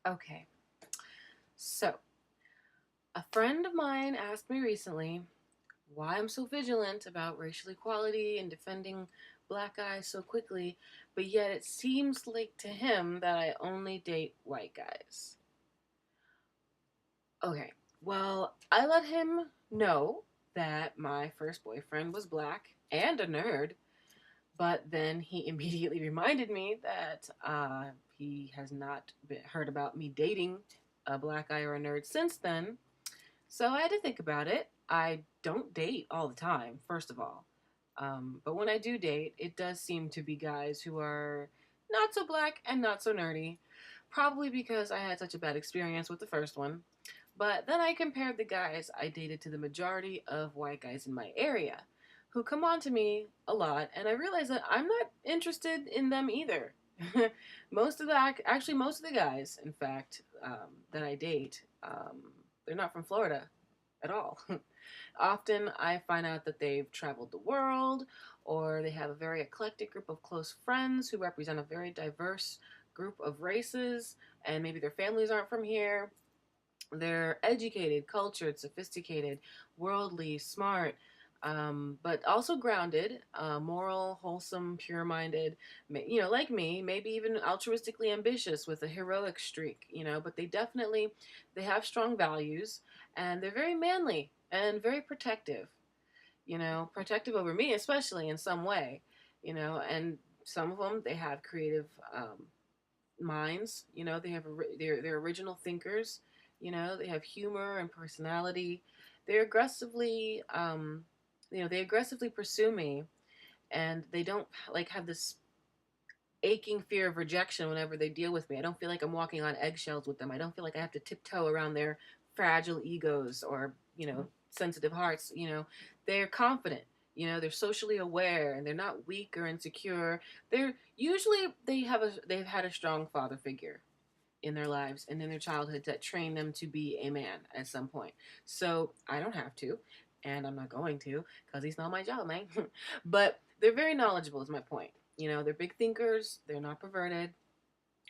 Okay, so a friend of mine asked me recently why I'm so vigilant about racial equality and defending black guys so quickly, but yet it seems like to him that I only date white guys. Okay, well, I let him know that my first boyfriend was black and a nerd, but then he immediately reminded me that he has not heard about me dating a black guy or a nerd since then. So I had to think about it. I don't date all the time, first of all. But when I do date, it does seem to be guys who are not so black and not so nerdy. Probably because I had such a bad experience with the first one. But then I compared the guys I dated to the majority of white guys in my area who come on to me a lot, and I realized that I'm not interested in them either. Most of the guys, in fact, that I date, they're not from Florida at all. Often I find out that they've traveled the world or they have a very eclectic group of close friends who represent a very diverse group of races, and maybe their families aren't from here. They're educated, cultured, sophisticated, worldly, smart, but also grounded, moral, wholesome, pure-minded. Like me, maybe even altruistically ambitious with a heroic streak. But they have strong values, and they're very manly and very protective. Protective over me, especially in some way. And some of them they have creative minds. They have they're original thinkers. They have humor and personality. They aggressively, they aggressively pursue me, and they don't like have this aching fear of rejection whenever they deal with me. I don't feel like I'm walking on eggshells with them. I don't feel like I have to tiptoe around their fragile egos or sensitive hearts. They're confident. They're socially aware and they're not weak or insecure. They've had a strong father figure in their lives and in their childhood that trained them to be a man at some point. So I don't have to, and I'm not going to because he's not my job, man. But they're very knowledgeable, is my point. They're big thinkers, they're not perverted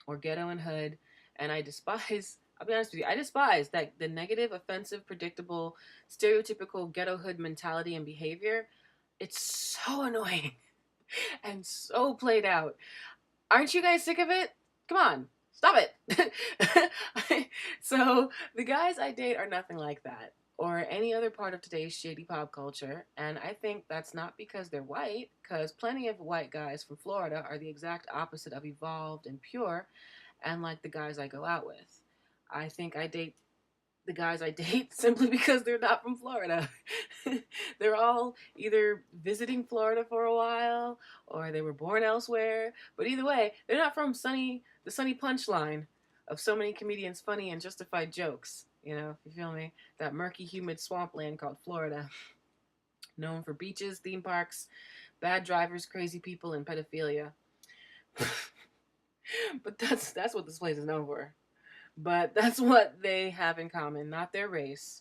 or ghetto and hood, and I despise. I'll be honest with you. I despise that the negative, offensive, predictable, stereotypical ghetto hood mentality and behavior. It's so annoying and so played out. Aren't you guys sick of it? Come on, stop it. So the guys I date are nothing like that or any other part of today's shady pop culture, and I think that's not because they're white, because plenty of white guys from Florida are the exact opposite of evolved and pure, and like the guys I go out with. I think I date the guys I date simply because they're not from Florida. They're all either visiting Florida for a while or they were born elsewhere. But either way, they're not from the sunny punchline of so many comedians' funny and justified jokes. You feel me? That murky, humid swampland called Florida, known for beaches, theme parks, bad drivers, crazy people, and pedophilia. But that's what this place is known for. But that's what they have in common. Not their race,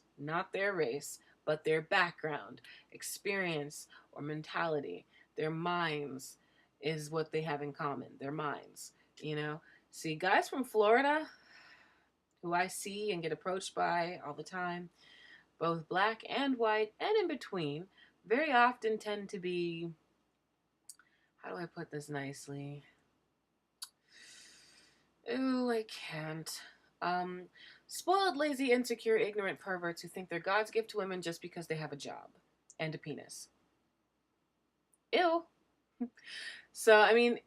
but their background, experience, or mentality. Their minds is what they have in common. Their minds, you know? See, guys from Florida who I see and get approached by all the time, both black and white and in between, very often tend to be, how do I put this nicely? Ooh, I can't. Um, Spoiled, lazy, insecure, ignorant perverts who think they're God's gift to women just because they have a job and a penis. Ew. So, I mean,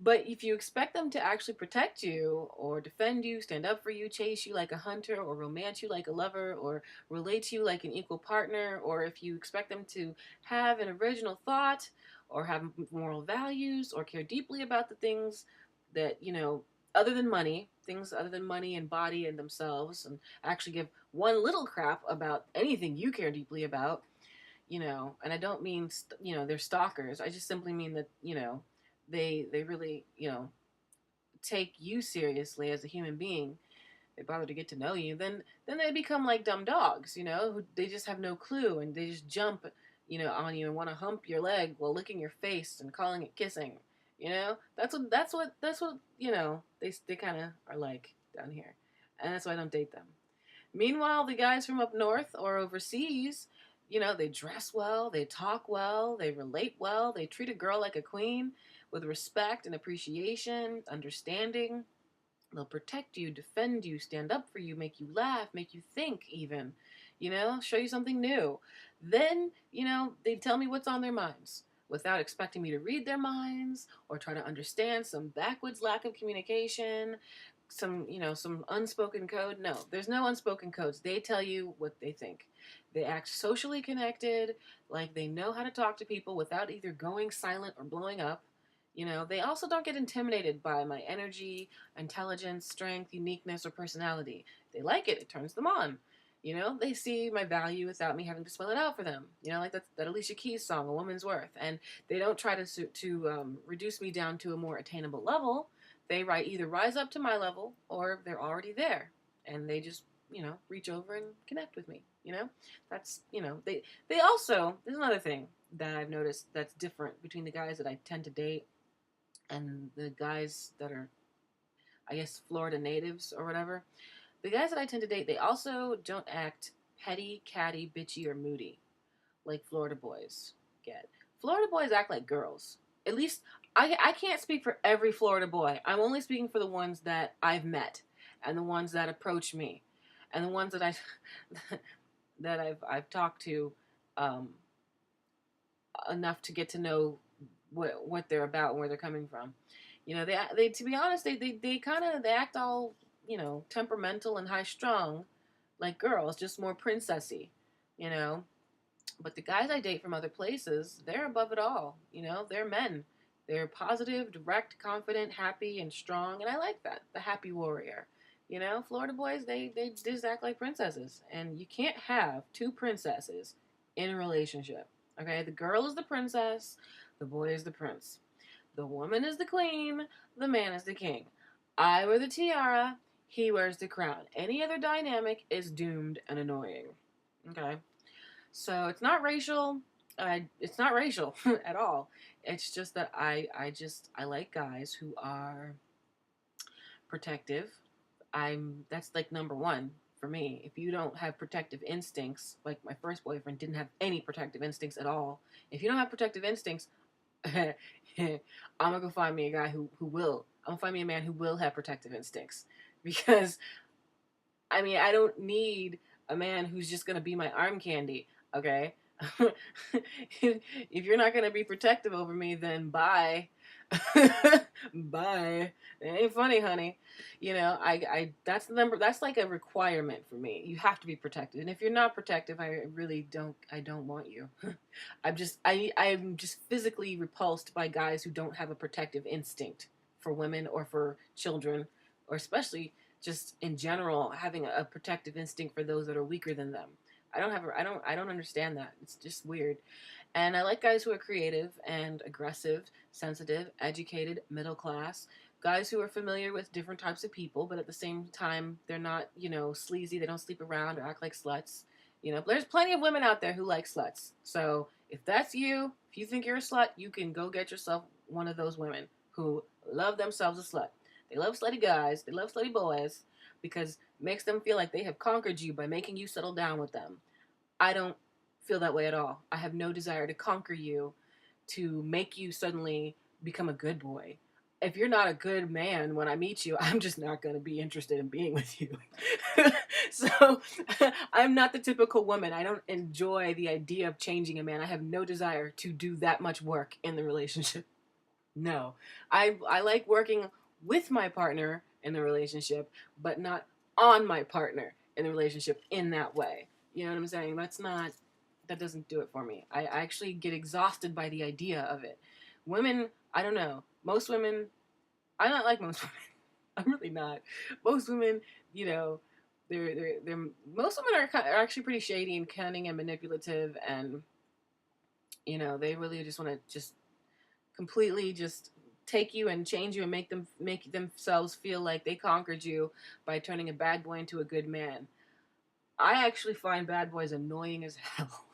but if you expect them to actually protect you or defend you, stand up for you, chase you like a hunter, or romance you like a lover, or relate to you like an equal partner, or if you expect them to have an original thought, or have moral values, or care deeply about the things that, things other than money and body and themselves, and actually give one little crap about anything you care deeply about, and I don't mean, they're stalkers. I just simply mean that, they really, take you seriously as a human being, they bother to get to know you, then they become like dumb dogs, who they just have no clue and they just jump, on you and want to hump your leg while licking your face and calling it kissing. You know, that's what they kind of are like down here, and that's why I don't date them. Meanwhile, the guys from up north or overseas, they dress well, they talk well, they relate well, they treat a girl like a queen with respect and appreciation, understanding. They'll protect you, defend you, stand up for you, make you laugh, make you think, even, show you something new. Then, they tell me what's on their minds without expecting me to read their minds or try to understand some backwoods lack of communication, some unspoken code. No, there's no unspoken codes. They tell you what they think. They act socially connected, like they know how to talk to people without either going silent or blowing up. They also don't get intimidated by my energy, intelligence, strength, uniqueness, or personality. They like it. It turns them on. They see my value without me having to spell it out for them. Like that Alicia Keys song, "A Woman's Worth," and they don't try to reduce me down to a more attainable level. They either rise up to my level or they're already there, and they just reach over and connect with me. They also, there's another thing that I've noticed that's different between the guys that I tend to date and the guys that are, I guess, Florida natives or whatever. The guys that I tend to date, they also don't act petty, catty, bitchy, or moody like Florida boys get. Florida boys act like girls. At least I can't speak for every Florida boy. I'm only speaking for the ones that I've met and the ones that approach me and the ones that I that I've talked to um, enough to get to know what they're about and where they're coming from. They to be honest, they kind of they act all temperamental and high strung like girls, just more princessy, you know. But the guys I date from other places, they're above it all. They're men. They're positive, direct, confident, happy, and strong, and I like that. The happy warrior. Florida boys, they just act like princesses, and you can't have two princesses in a relationship. Okay, the girl is the princess, the boy is the prince. The woman is the queen, the man is the king. I wear the tiara, he wears the crown. Any other dynamic is doomed and annoying. Okay, so it's not racial. It's not racial at all. It's just that I like guys who are protective. That's like number one for me. If you don't have protective instincts, like my first boyfriend didn't have any protective instincts at all. If you don't have protective instincts, I'm gonna go find me a guy who will. I'm gonna find me a man who will have protective instincts. Because I don't need a man who's just gonna be my arm candy. Okay, if you're not gonna be protective over me, then bye. Bye. It ain't funny, honey. I that's the number. That's like a requirement for me. You have to be protected, and if you're not protective, I really don't. I don't want you. I'm just physically repulsed by guys who don't have a protective instinct for women or for children, or especially just in general having a protective instinct for those that are weaker than them. I don't understand that. It's just weird. And I like guys who are creative and aggressive, sensitive, educated, middle class. Guys who are familiar with different types of people, but at the same time, they're not, sleazy. They don't sleep around or act like sluts. There's plenty of women out there who like sluts. So if that's you, if you think you're a slut, you can go get yourself one of those women who love themselves a slut. They love slutty guys. They love slutty boys because it makes them feel like they have conquered you by making you settle down with them. I don't feel that way at all. I have no desire to conquer you, to make you suddenly become a good boy. If you're not a good man when I meet you, I'm just not going to be interested in being with you. So I'm not the typical woman. I don't enjoy the idea of changing a man. I have no desire to do that much work in the relationship. No. I like working with my partner in the relationship, but not on my partner in the relationship in that way. You know what I'm saying? That doesn't do it for me. I actually get exhausted by the idea of it. Women, I don't know. Most women, I'm not like most women. I'm really not. Most women, they're most women are actually pretty shady and cunning and manipulative, and they really just want to just completely just take you and change you and make themselves feel like they conquered you by turning a bad boy into a good man. I actually find bad boys annoying as hell.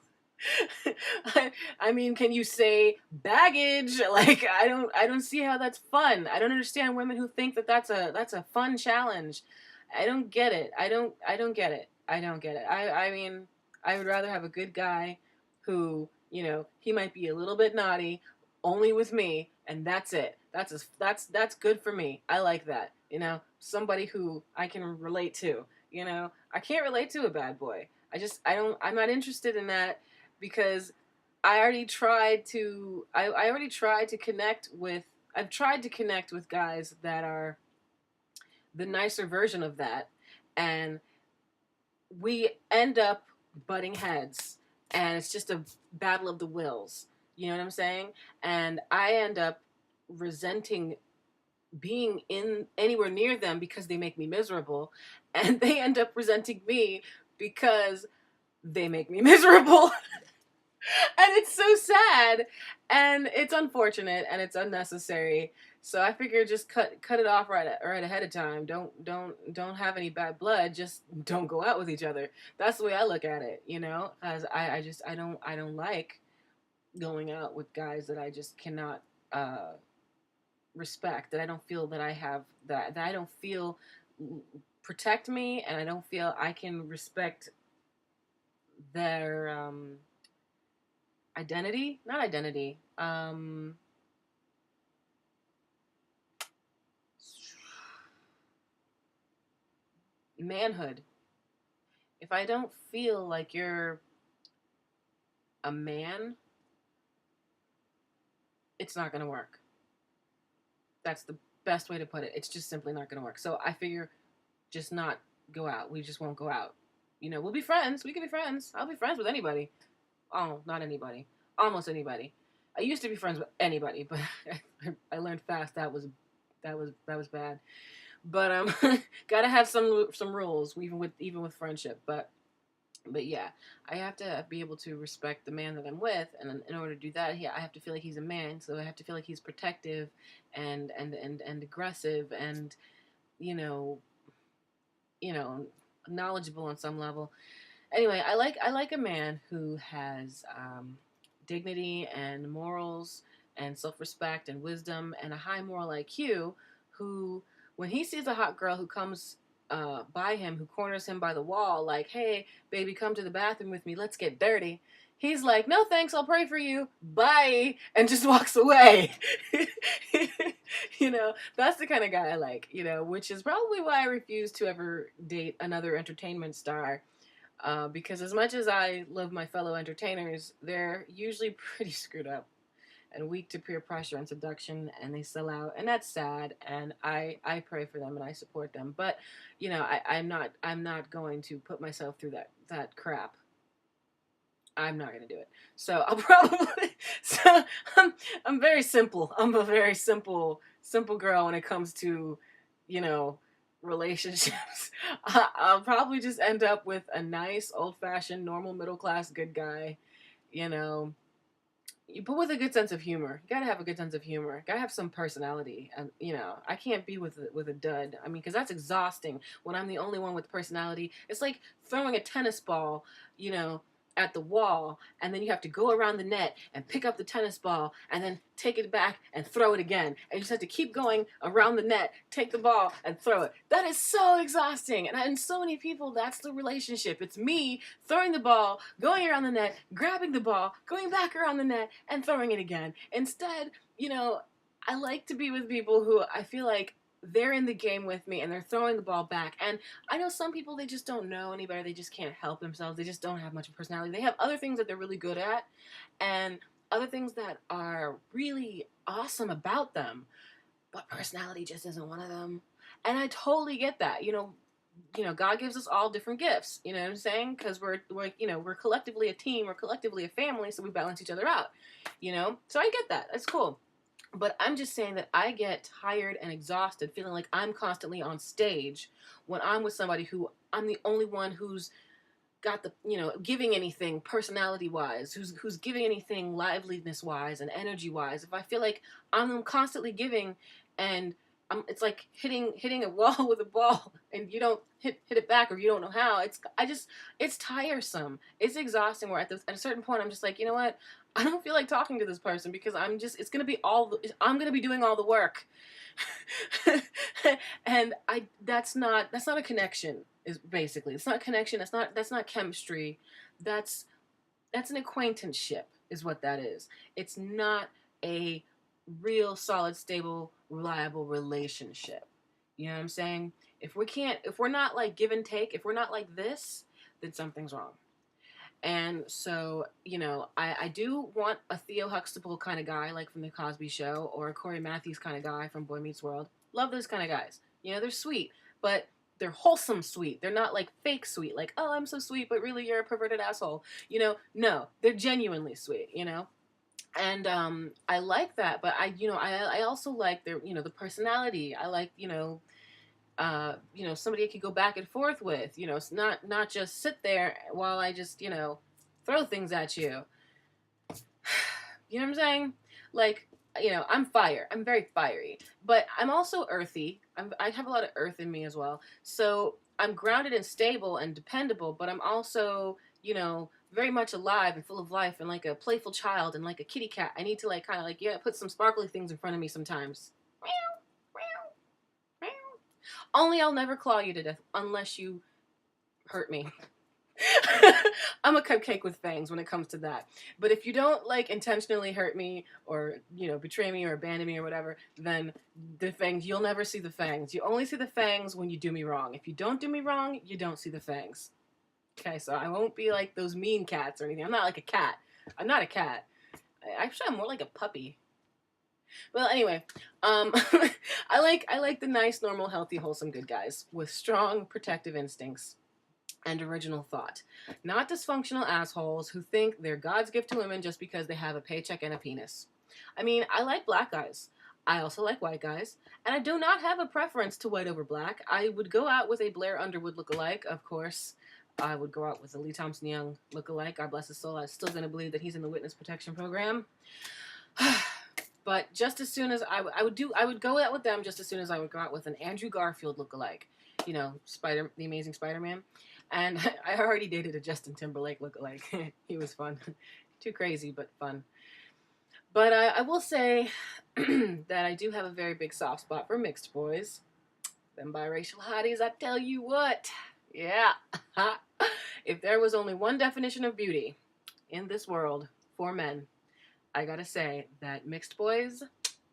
I mean, can you say baggage? Like, I don't see how that's fun. I don't understand women who think that that's a fun challenge. I don't get it. I don't get it. I don't get it. I mean, I would rather have a good guy who, you know, he might be a little bit naughty, only with me, and that's it. That's good for me. I like that. You know, somebody who I can relate to. You know, I can't relate to a bad boy. I'm not interested in that because I already tried to connect with I've tried to connect with guys that are the nicer version of that, and we end up butting heads, and it's just a battle of the wills. You know what I'm saying? And I end up resenting being in anywhere near them because they make me miserable, and they end up resenting me because they make me miserable. And it's so sad, and it's unfortunate, and it's unnecessary. So I figure just cut it off right ahead of time. Don't have any bad blood. Just don't go out with each other. That's the way I look at it, you know. As I just I don't like going out with guys that I just cannot respect. That I don't feel that I have that I don't feel protect me, and I don't feel I can respect their identity, not identity, manhood. If I don't feel like you're a man, it's not going to work. That's the best way to put it. It's just simply not going to work. So I figure just not go out. We just won't go out. You know, we'll be friends. We can be friends. I'll be friends with anybody. Oh, not anybody. Almost anybody. I used to be friends with anybody, but I learned fast that was bad. But gotta have some rules even with friendship. But yeah, I have to be able to respect the man that I'm with, and in order to do that, yeah, I have to feel like he's a man. So I have to feel like he's protective and aggressive, and you know you know knowledgeable on some level. Anyway, I like a man who has dignity and morals and self respect and wisdom and a high moral IQ. Who, when he sees a hot girl who comes by him, who corners him by the wall, like, "Hey, baby, come to the bathroom with me. Let's get dirty." He's like, "No, thanks. I'll pray for you. Bye," and just walks away. You know, that's the kind of guy I like. You know, which is probably why I refuse to ever date another entertainment star, because as much as I love my fellow entertainers, they're usually pretty screwed up and weak to peer pressure and seduction, and they sell out, and that's sad. And I pray for them and I support them, but you know, I'm not going to put myself through that crap. I'm not gonna do it. So I'll probably so I'm very simple. I'm a very simple girl when it comes to, you know, relationships. I'll probably just end up with a nice old fashioned normal middle class good guy, you know, but with a good sense of humor. You gotta have a good sense of humor. Gotta have some personality, and you know, I can't be with a dud. I mean, because that's exhausting when I'm the only one with personality. It's like throwing a tennis ball, you know, at the wall, and then you have to go around the net and pick up the tennis ball, and then take it back and throw it again, and you just have to keep going around the net, take the ball and throw it. That is so exhausting, and so many people, that's the relationship. It's me throwing the ball, going around the net, grabbing the ball, going back around the net, and throwing it again. Instead, you know, I like to be with people who I feel like they're in the game with me and they're throwing the ball back. And I know some people, they just don't know any better. They just can't help themselves. They just don't have much of personality. They have other things that they're really good at and other things that are really awesome about them. But personality just isn't one of them. And I totally get that. You know, God gives us all different gifts. You know what I'm saying? Because we're collectively a team. We're collectively a family. So we balance each other out. You know? So I get that. That's cool. But I'm just saying that I get tired and exhausted feeling like I'm constantly on stage when I'm with somebody who I'm the only one who's got the, you know, giving anything personality wise, who's giving anything liveliness wise and energy wise. If I feel like I'm constantly giving and it's like hitting a wall with a ball, and you don't hit it back, or you don't know how. It's tiresome. It's exhausting. Where at a certain point, I'm just like, you know what? I don't feel like talking to this person because it's gonna be I'm gonna be doing all the work. And that's not a connection. Is basically, it's not connection. That's not chemistry. That's an acquaintanceship, is what that is. It's not a real, solid, stable, reliable relationship. You know what I'm saying? If we're not like give and take, if we're not like this, then something's wrong. And so, I do want a Theo Huxtable kind of guy, like from The Cosby Show, or a Corey Matthews kind of guy from Boy Meets World. Love those kind of guys. They're sweet, but they're wholesome sweet. They're not like fake sweet, like, oh, I'm so sweet, but really you're a perverted asshole. No, they're genuinely sweet, And I like that, but I also like their, the personality. I like, somebody I could go back and forth with. It's not just sit there while I just, throw things at you. You know what I'm saying? Like, I'm fire. I'm very fiery, but I'm also earthy. I have a lot of earth in me as well. So I'm grounded and stable and dependable, but I'm also, very much alive and full of life and like a playful child and like a kitty cat. I need to like kind of like, put some sparkly things in front of me sometimes. Only I'll never claw you to death unless you hurt me. I'm a cupcake with fangs when it comes to that. But if you don't like intentionally hurt me or, betray me or abandon me or whatever, then the fangs, you'll never see the fangs. You only see the fangs when you do me wrong. If you don't do me wrong, you don't see the fangs. Okay, so I won't be like those mean cats or anything. I'm not like a cat. I'm not a cat. Actually, I'm more like a puppy. Well, anyway, I like the nice, normal, healthy, wholesome, good guys with strong, protective instincts and original thought. Not dysfunctional assholes who think they're God's gift to women just because they have a paycheck and a penis. I mean, I like black guys. I also like white guys. And I do not have a preference to white over black. I would go out with a Blair Underwood lookalike, of course. I would go out with a Lee Thompson Young lookalike. God bless his soul. I'm still going to believe that he's in the witness protection program. But just as soon as I would go out with them just as soon as I would go out with an Andrew Garfield lookalike. The Amazing Spider-Man. And I already dated a Justin Timberlake lookalike. He was fun. Too crazy, but fun. But I will say that I do have a very big soft spot for mixed boys. Them biracial hotties, I tell you what. Yeah. If there was only one definition of beauty in this world for men, I gotta say that mixed boys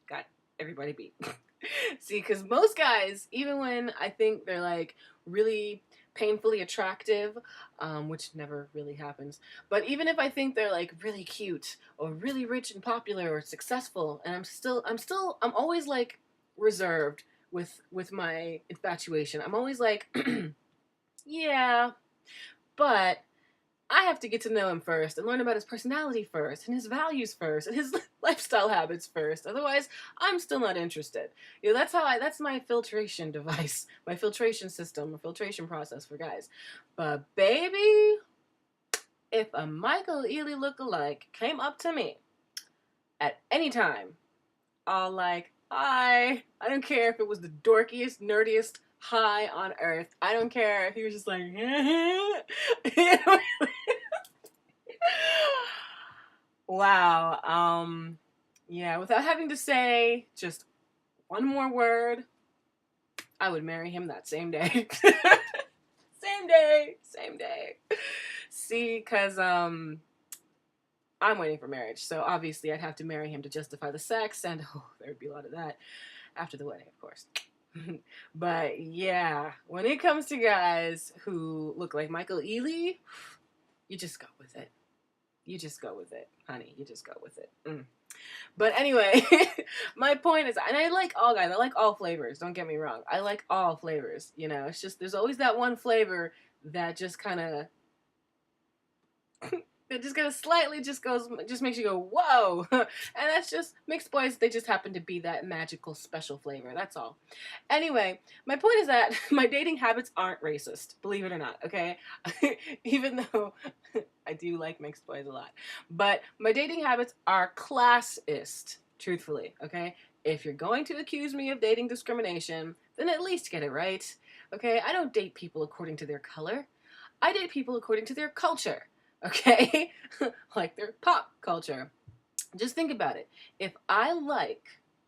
got everybody beat. See, because most guys, even when I think they're like really painfully attractive, which never really happens, but even if I think they're like really cute or really rich and popular or successful, and I'm always like reserved with my infatuation. I'm always like, yeah, but I have to get to know him first and learn about his personality first and his values first and his lifestyle habits first. Otherwise, I'm still not interested. That's my filtration device, my filtration system, or filtration process for guys. But baby, if a Michael Ealy lookalike came up to me at any time, all like, hi, I don't care if it was the dorkiest, nerdiest hi on earth. I don't care if he was just like, wow. Yeah, without having to say just one more word, I would marry him that same day. Same day. See, because I'm waiting for marriage, so obviously I'd have to marry him to justify the sex, and there would be a lot of that after the wedding, of course. But yeah, when it comes to guys who look like Michael Ealy, you just go with it. You just go with it, honey. You just go with it. But anyway, my point is, and I like all guys. I like all flavors. Don't get me wrong. I like all flavors. It's just there's always that one flavor that just kind of that just kind of slightly just makes you go, whoa. And that's just mixed boys. They just happen to be that magical special flavor. That's all. Anyway, my point is that my dating habits aren't racist, believe it or not, okay? Even though I do like mixed boys a lot. But my dating habits are classist, truthfully, okay? If you're going to accuse me of dating discrimination, then at least get it right. Okay? I don't date people according to their color. I date people according to their culture. Okay? Like their pop culture. Just think about it. If I like,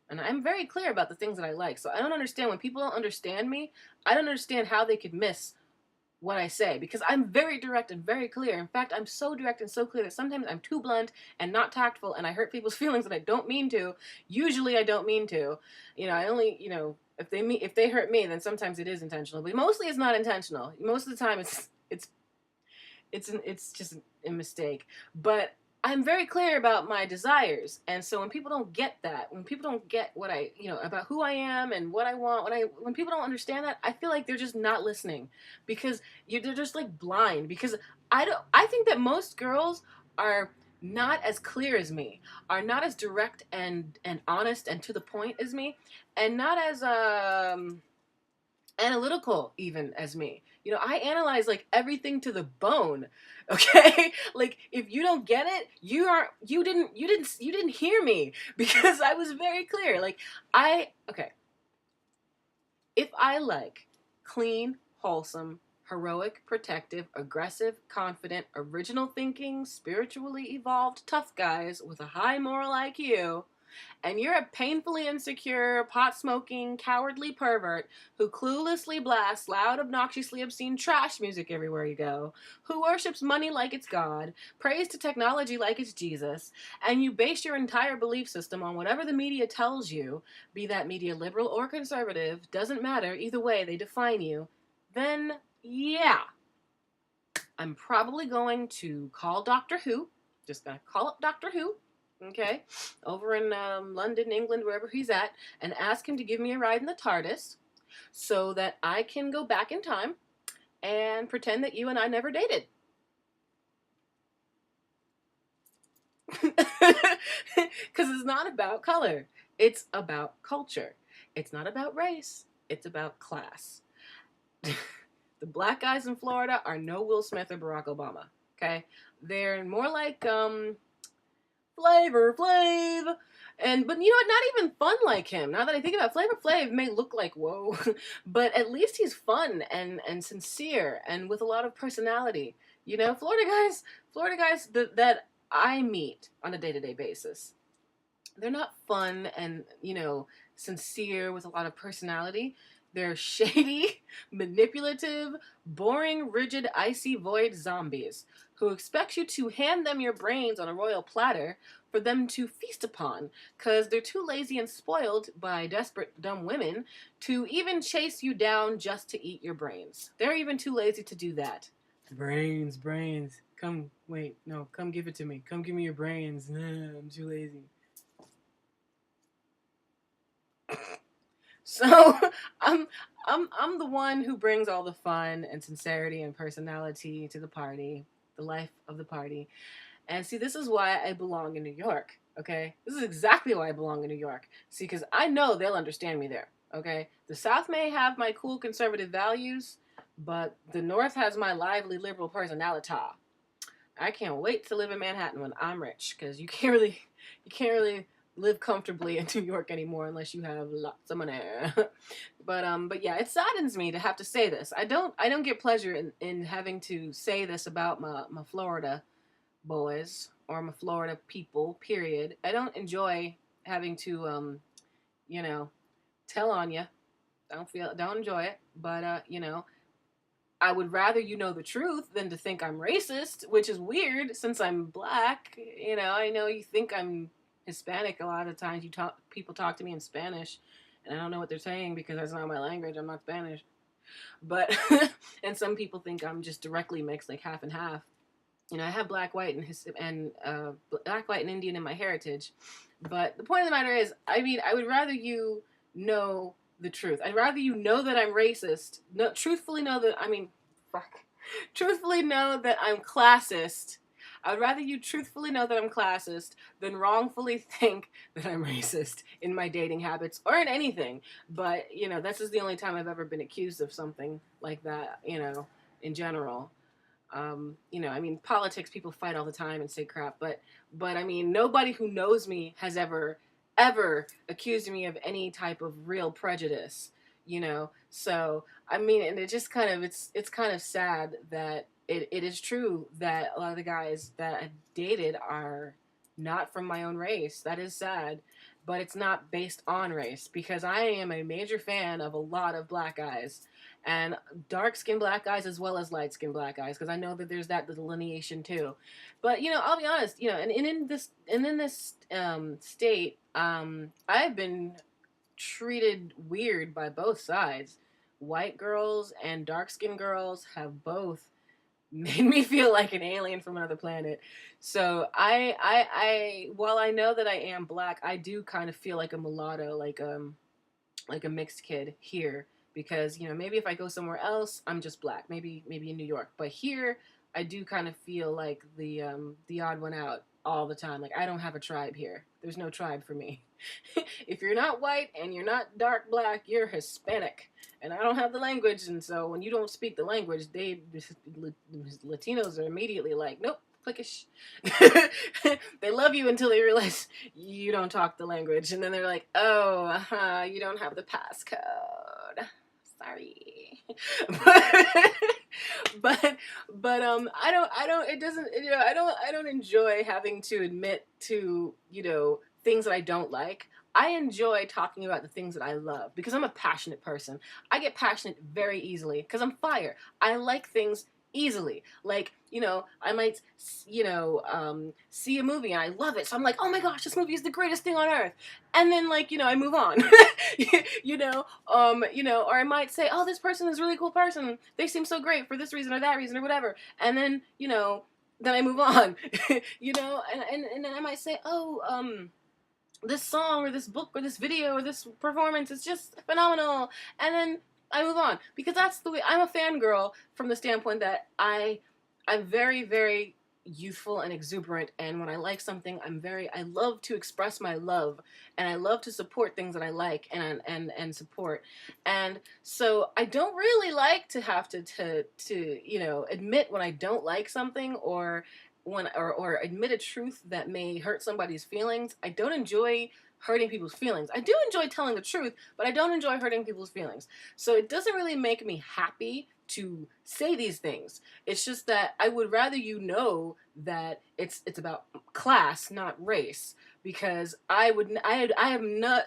and I'm very clear about the things that I like, so I don't understand when people don't understand me, I don't understand how they could miss what I say, because I'm very direct and very clear. In fact, I'm so direct and so clear that sometimes I'm too blunt and not tactful, and I hurt people's feelings that I don't mean to. Usually I don't mean to. I only, if they hurt me, then sometimes it is intentional, but mostly it's not intentional. Most of the time it's just a mistake. But I'm very clear about my desires, and so when people don't get that, when people don't get what I, about who I am and what I want, when people don't understand that, I feel like they're just not listening, because they're just like blind. Because I think that most girls are not as clear as me, are not as direct and honest and to the point as me, and not as analytical even as me. I analyze like everything to the bone. Okay? Like if you don't get it, you didn't hear me, because I was very clear. Like if I like clean, wholesome, heroic, protective, aggressive, confident, original thinking, spiritually evolved tough guys with a high moral IQ, and you're a painfully insecure, pot-smoking, cowardly pervert who cluelessly blasts loud, obnoxiously obscene trash music everywhere you go, who worships money like it's God, prays to technology like it's Jesus, and you base your entire belief system on whatever the media tells you, be that media liberal or conservative, doesn't matter, either way they define you, then yeah, I'm probably going to call Doctor Who, just gonna call up Doctor Who, okay, over in London, England, wherever he's at, and ask him to give me a ride in the TARDIS so that I can go back in time and pretend that you and I never dated. Because it's not about color. It's about culture. It's not about race. It's about class. The black guys in Florida are no Will Smith or Barack Obama, okay? They're more like, Flavor Flav, but not even fun like him. Now that I think about it, Flavor Flav may look like whoa, but at least he's fun and sincere and with a lot of personality. Florida guys that I meet on a day-to-day basis, they're not fun and sincere with a lot of personality. They're shady, manipulative, boring, rigid, icy void zombies who expect you to hand them your brains on a royal platter for them to feast upon, because they're too lazy and spoiled by desperate, dumb women to even chase you down just to eat your brains. They're even too lazy to do that. Brains. Come, wait, no, come give it to me. Come give me your brains. I'm too lazy. So I'm the one who brings all the fun and sincerity and personality to the party, the life of the party. And see, this is why I belong in New York, okay? This is exactly why I belong in New York. See, because I know they'll understand me there, okay? The South may have my cool conservative values, but the North has my lively liberal personality. I can't wait to live in Manhattan when I'm rich, because you can't really live comfortably in New York anymore unless you have lots of money. but yeah, it saddens me to have to say this. I don't get pleasure in having to say this about my Florida boys or my Florida people, period. I don't enjoy having to tell on you. Don't enjoy it, but I would rather you know the truth than to think I'm racist, which is weird since I'm black. I know you think I'm Hispanic a lot of times. People talk to me in Spanish, and I don't know what they're saying because that's not my language. I'm not Spanish. But and some people think I'm just directly mixed, like half and half. I have black, white, and black, white, and Indian in my heritage. But the point of the matter is, I would rather you know the truth. I'd rather you know that I'm racist. Truthfully know that I'm classist. I'd rather you truthfully know that I'm classist than wrongfully think that I'm racist in my dating habits or in anything. But, this is the only time I've ever been accused of something like that, in general. Politics, people fight all the time and say crap, but nobody who knows me has ever ever accused me of any type of real prejudice, you know. So I mean, and it just kind of, it's kind of sad that it is true that a lot of the guys that I dated are not from my own race. That is sad, but it's not based on race, because I am a major fan of a lot of black guys, and dark skinned black guys as well as light skinned black guys, because I know that there's that delineation too. But you know, I'll be honest, you know, and in this state, I've been treated weird by both sides. White girls and dark skinned girls have both made me feel like an alien from another planet. So while I know that I am black, I do kind of feel like a mulatto, like a mixed kid here, because you know, maybe if I go somewhere else I'm just black, maybe in New York, but here I do kind of feel like the odd one out all the time. Like, I don't have a tribe here. There's no tribe for me. If you're not white and you're not dark black, you're Hispanic, and I don't have the language, and so when you don't speak the language, Latinos are immediately like, nope, clickish. They love you until they realize you don't talk the language, and then they're like, oh, you don't have the passcode. Sorry. but it doesn't, you know, I don't enjoy having to admit to, you know, things that I don't like. I enjoy talking about the things that I love, because I'm a passionate person. I get passionate very easily because I'm fire. I like things easily. Like, you know, I might, you know, see a movie and I love it, so I'm like, oh my gosh, this movie is the greatest thing on earth, and then, like, you know, I move on. you know, or I might say, oh, this person is a really cool person, they seem so great for this reason or that reason or whatever, and then, you know, then I move on. You know, and then I might say, oh, this song or this book or this video or this performance is just phenomenal, and then I move on, because that's the way I'm a fangirl, from the standpoint that I'm very, very youthful and exuberant, and when I like something, I love to express my love, and I love to support things that I like and support. And so I don't really like to have to you know, admit when I don't like something, or or admit a truth that may hurt somebody's feelings. I don't enjoy hurting people's feelings. I do enjoy telling the truth, but I don't enjoy hurting people's feelings. So it doesn't really make me happy to say these things. It's just that I would rather you know that it's about class, not race, because I am not,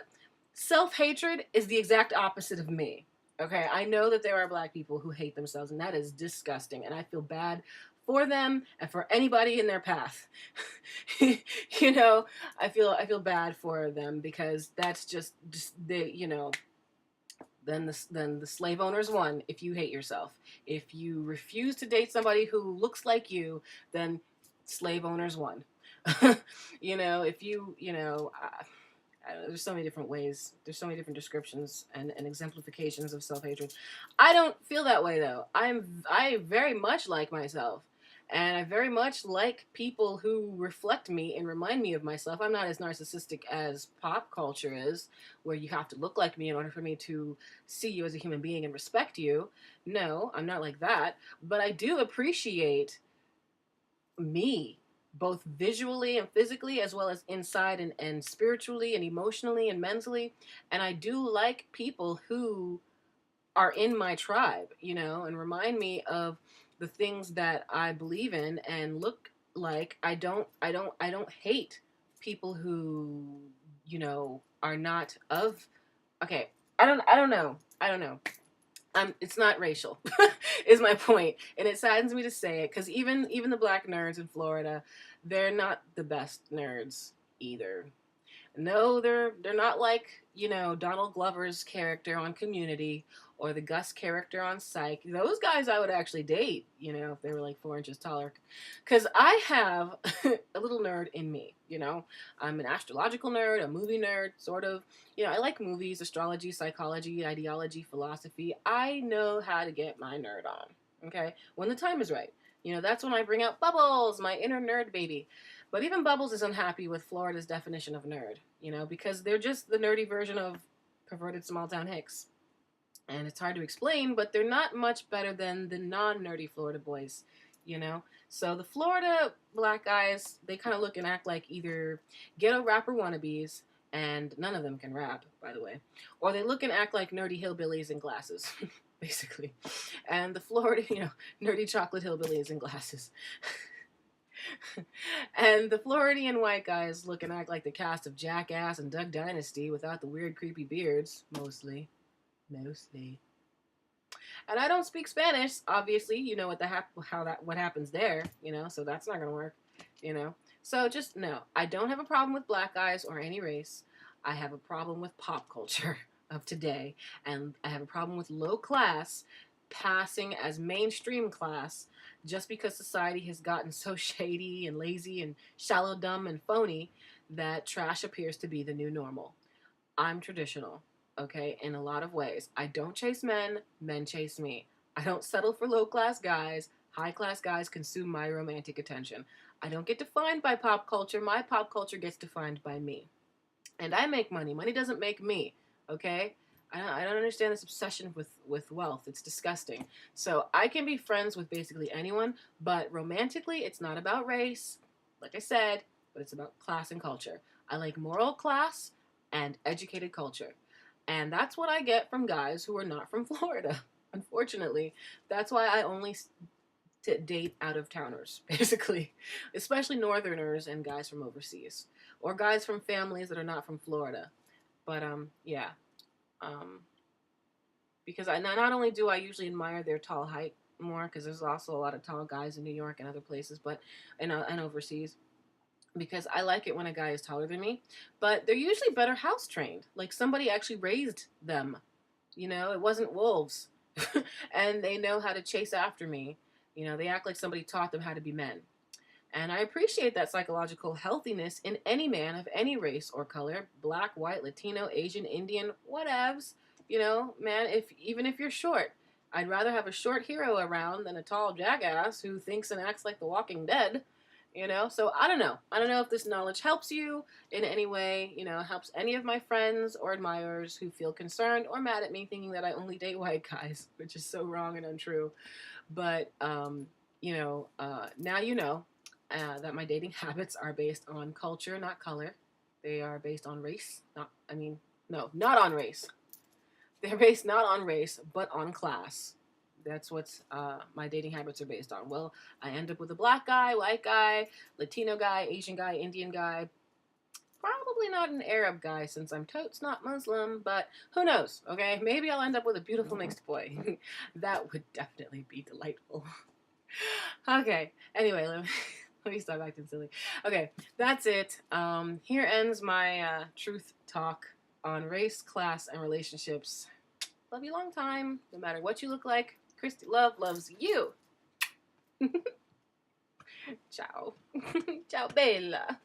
self-hatred is the exact opposite of me. Okay, I know that there are black people who hate themselves, and that is disgusting, and I feel bad for them and for anybody in their path. You know, I feel bad for them, because that's just they, you know, then the slave owners won if you hate yourself. If you refuse to date somebody who looks like you, then slave owners won. You know, if you know, I don't know, there's so many different ways. There's so many different descriptions and exemplifications of self-hatred. I don't feel that way, though. I very much like myself. And I very much like people who reflect me and remind me of myself. I'm not as narcissistic as pop culture is, where you have to look like me in order for me to see you as a human being and respect you. No, I'm not like that. But I do appreciate me, both visually and physically, as well as inside and spiritually and emotionally and mentally. And I do like people who are in my tribe, you know, and remind me of the things that I believe in and look like. I don't hate people who, you know, are not of, okay, I don't know. It's not racial, is my point, and it saddens me to say it, because even the black nerds in Florida, they're not the best nerds either. No, they're not like, you know, Donald Glover's character on Community, or the Gus character on Psych. Those guys I would actually date, you know, if they were like 4 inches taller. Because I have a little nerd in me, you know. I'm an astrological nerd, a movie nerd, sort of. You know, I like movies, astrology, psychology, ideology, philosophy. I know how to get my nerd on, okay? When the time is right. You know, that's when I bring out Bubbles, my inner nerd baby. But even Bubbles is unhappy with Florida's definition of nerd, you know, because they're just the nerdy version of perverted small-town hicks. And it's hard to explain, but they're not much better than the non-nerdy Florida boys, you know? So the Florida black guys, they kind of look and act like either ghetto rapper wannabes, and none of them can rap, by the way. Or they look and act like nerdy hillbillies in glasses, basically. And the Florida, nerdy chocolate hillbillies in glasses. And the Floridian white guys look and act like the cast of Jackass and Duck Dynasty without the weird, creepy beards, mostly. Mostly. And I don't speak Spanish, obviously. You know what happens there, so that's not gonna work, So just no, I don't have a problem with black guys or any race. I have a problem with pop culture of today, and I have a problem with low class passing as mainstream class just because society has gotten so shady and lazy and shallow, dumb, and phony that trash appears to be the new normal. I'm traditional, okay, in a lot of ways. I don't chase men, men chase me. I don't settle for low-class guys. High-class guys consume my romantic attention. I don't get defined by pop culture. My pop culture gets defined by me. And I make money. Money doesn't make me, okay? I don't understand this obsession with wealth. It's disgusting. So I can be friends with basically anyone, but romantically, it's not about race, like I said, but it's about class and culture. I like moral class and educated culture. And that's what I get from guys who are not from Florida. Unfortunately, that's why I only date out-of-towners, basically. Especially northerners and guys from overseas. Or guys from families that are not from Florida. But, yeah. Because not only do I usually admire their tall height more, because there's also a lot of tall guys in New York and other places, but and overseas, because I like it when a guy is taller than me, but they're usually better house trained. Like somebody actually raised them, it wasn't wolves, and they know how to chase after me. They act like somebody taught them how to be men. And I appreciate that psychological healthiness in any man of any race or color, black, white, Latino, Asian, Indian, whatevs. Man, even if you're short, I'd rather have a short hero around than a tall jackass who thinks and acts like the Walking Dead. So I don't know. I don't know if this knowledge helps you in any way, helps any of my friends or admirers who feel concerned or mad at me thinking that I only date white guys, which is so wrong and untrue. But, now that my dating habits are based on culture, not color. They are based on race. Not on race. They're based not on race, but on class. That's what my dating habits are based on. Well, I end up with a black guy, white guy, Latino guy, Asian guy, Indian guy. Probably not an Arab guy since I'm totes not Muslim, but who knows, okay? Maybe I'll end up with a beautiful mixed boy. That would definitely be delightful. Okay, anyway, let me stop acting silly. Okay, that's it. Here ends my truth talk on race, class, and relationships. Love you long time, no matter what you look like. Christy Love loves you. Ciao. Ciao, bella.